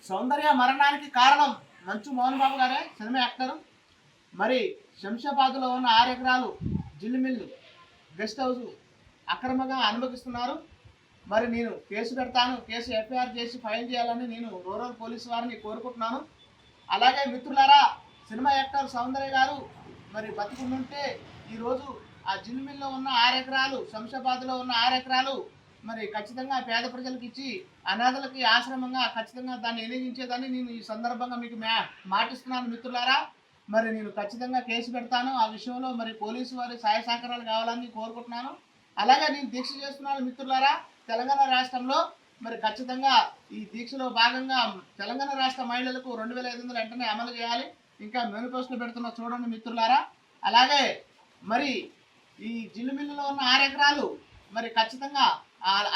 సౌందర్య మరణానికి కారణం మంచు మోహన్ బాబు గారే, సినిమా యాక్టర్. మరి శంషాబాద్లో ఉన్న 6 ఎకరాలు జిల్లుమిల్లు గెస్ట్ హౌస్ అక్రమంగా అనుమతిస్తున్నారు. మరి నేను కేసు పెడతాను, కేసు ఎఫ్ఐఆర్ చేసి ఫైల్ చేయాలని నేను రూరల్ పోలీసు వారిని కోరుకుంటున్నాను. అలాగే మిత్రులారా, సినిమా యాక్టర్ సౌందర్య గారు మరి బతికుంటే ఈరోజు ఆ జిల్లుమిల్లో ఉన్న 6 ఎకరాలు, శంషాబాద్లో ఉన్న 6 ఎకరాలు మరి ఖచ్చితంగా పేద ప్రజలకు ఇచ్చి అనాథలకి ఆశ్రమంగా ఖచ్చితంగా దాన్ని వినియోగించేదాన్ని నేను ఈ సందర్భంగా మీకు మాటిస్తున్నాను మిత్రులారా. మరి నేను ఖచ్చితంగా కేసు పెడతాను. ఆ విషయంలో మరి పోలీసు వారి సహాయ సహకారాలు కావాలని కోరుకుంటున్నాను. అలాగే నేను దీక్ష చేస్తున్నాను మిత్రులారా. తెలంగాణ రాష్ట్రంలో మరి ఖచ్చితంగా ఈ దీక్షలో భాగంగా తెలంగాణ రాష్ట్ర మహిళలకు 2500 వెంటనే అమలు చేయాలి. ఇంకా మేనిఫెస్టో పెడుతున్న చూడండి మిత్రులారా. అలాగే మరి ఈ జిల్లుమిల్లులో ఉన్న 6 ఎకరాలు మరి ఖచ్చితంగా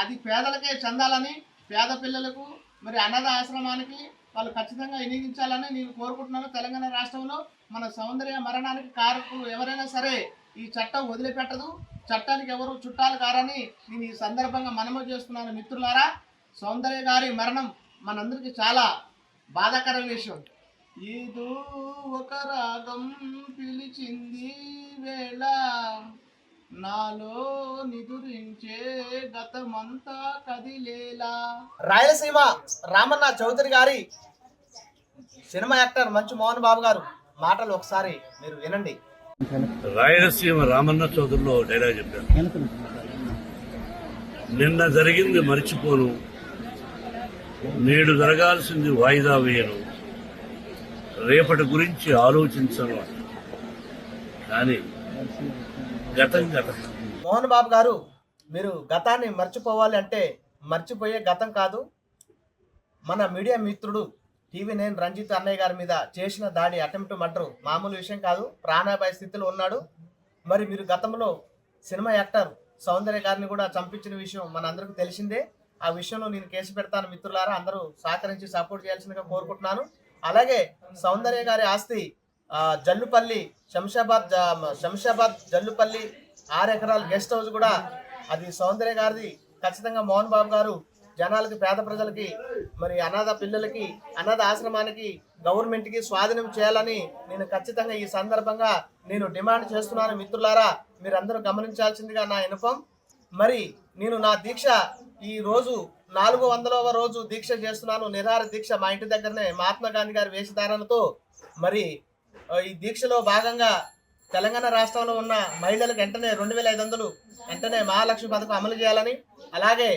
అది పేదలకే చెందాలని, పేద పిల్లలకు మరి అనాథ ఆశ్రమానికి వాళ్ళు ఖచ్చితంగా వినియోగించాలని నేను కోరుకుంటున్నాను. తెలంగాణ రాష్ట్రంలో మన సౌందర్య మరణానికి కారకులు ఎవరైనా సరే ఈ చట్టం వదిలిపెట్టదు. చట్టానికి ఎవరు చుట్టాలు కారని నేను ఈ సందర్భంగా మనవి చేస్తున్నాను మిత్రులారా. సౌందర్య గారి మరణం మనందరికీ చాలా బాధాకర విషయం. ఏదో ఒక రాగం పిలిచింది వేళ, నాలో నిదురించే గతమంతా కదిలేలా. రాయలసీమ రామన్న చౌదరి గారి సినిమా యాక్టర్ మంచు మోహన్ బాబు గారు మాటలు ఒకసారి మీరు వినండి. రాయలసీమ రామన్న చౌదరిలో డైలాగ్ చెప్పారు, నిన్న జరిగింది మర్చిపోను, నేడు జరగాల్సింది వాయిదా వేయను, రేపటి గురించి ఆలోచించను. కానీ గతం గతం. మోహన్ బాబు గారు, మీరు గతాన్ని మర్చిపోవాలి అంటే మర్చిపోయే గతం కాదు. మన మీడియా మిత్రుడు TV9 రంజిత్ అన్నయ్య గారి మీద చేసిన దాడి, అటెంప్ట్ మర్డర్ మామూలు విషయం కాదు. ప్రాణాపాయ స్థితిలో ఉన్నాడు. మరి మీరు గతంలో సినిమా యాక్టర్ సౌందర్య గారిని కూడా చంపించిన విషయం మనందరికీ తెలిసిందే. ఆ విషయంలో నేను కేసు పెడతాను మిత్రులారా. అందరూ సహకరించి సపోర్ట్ చేయాల్సిందిగా కోరుకుంటున్నాను. అలాగే సౌందర్య గారి ఆస్తి జల్లుపల్లి, శంషాబాద్ జల్లుపల్లి 6 ఎకరాల గెస్ట్ హౌస్ కూడా అది సౌందర్య గారిది. ఖచ్చితంగా మోహన్ బాబు గారు జనాలకి, పేద ప్రజలకి, మరి అనాథ పిల్లలకి, అనాథ ఆశ్రమానికి, గవర్నమెంట్కి స్వాధీనం చేయాలని నేను ఖచ్చితంగా ఈ సందర్భంగా నేను డిమాండ్ చేస్తున్నాను మిత్రులారా. మీరందరూ గమనించాల్సిందిగా నా విన్నపం. మరి నేను నా దీక్ష ఈ రోజు 400వ రోజు దీక్ష చేస్తున్నాను. నిరాహార దీక్ష మా ఇంటి దగ్గరనే మహాత్మా గాంధీ గారి వేషధారణతో. మరి ఈ దీక్షలో భాగంగా తెలంగాణ రాష్ట్రంలో ఉన్న మహిళలకు వెంటనే 2500 వెంటనే మహాలక్ష్మి పథకం అమలు చేయాలని, అలాగే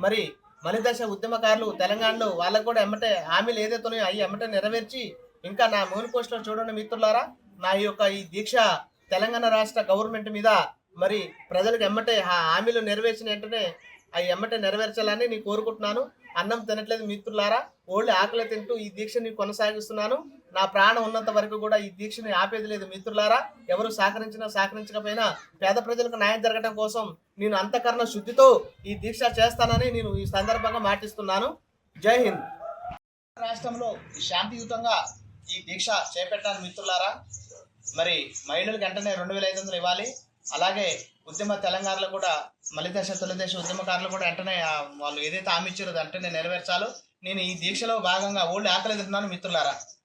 మరి మలిదశ ఉద్యమకారులు తెలంగాణలో వాళ్ళకు కూడా ఎమ్మటే హామీలు ఏదైతే ఉన్నాయో అవి ఎమ్మటే నెరవేర్చి, ఇంకా నా మేనిఫెస్టో చూడండి మిత్రులారా. నా ఈ దీక్ష తెలంగాణ రాష్ట్ర గవర్నమెంట్ మీద మరి ప్రజలకు ఎమ్మటే హామీలు నెరవేర్చిన వెంటనే అవి ఎమ్మటే నెరవేర్చాలని నేను కోరుకుంటున్నాను. అన్నం తినట్లేదు మిత్రులారా, ఓన్లీ ఆకలి తింటూ ఈ దీక్షని కొనసాగిస్తున్నాను. నా ప్రాణం ఉన్నంత వరకు కూడా ఈ దీక్షని ఆపేది లేదు మిత్రులారా. ఎవరు సహకరించకపోయినా పేద ప్రజలకు న్యాయం జరగడం కోసం నేను అంతఃకరణ శుద్ధితో ఈ దీక్ష చేస్తానని నేను ఈ సందర్భంగా మాటిస్తున్నాను. జై హింద్. రాష్ట్రంలో శాంతియుతంగా ఈ దీక్ష చేపట్టాలి మిత్రులారా. మరి మహిళలకు వెంటనే 2500 ఇవ్వాలి. అలాగే ఉద్యమ తెలంగాణలో కూడా మలిదశ తొలిదశ ఉద్యమకారులు కూడా వెంటనే వాళ్ళు ఏదైతే హామీ ఇచ్చారో వెంటనే నెరవేర్చాలో నేను ఈ దీక్షలో భాగంగా ఓల్డ్ ఆకలి తింటున్నాను మిత్రులారా.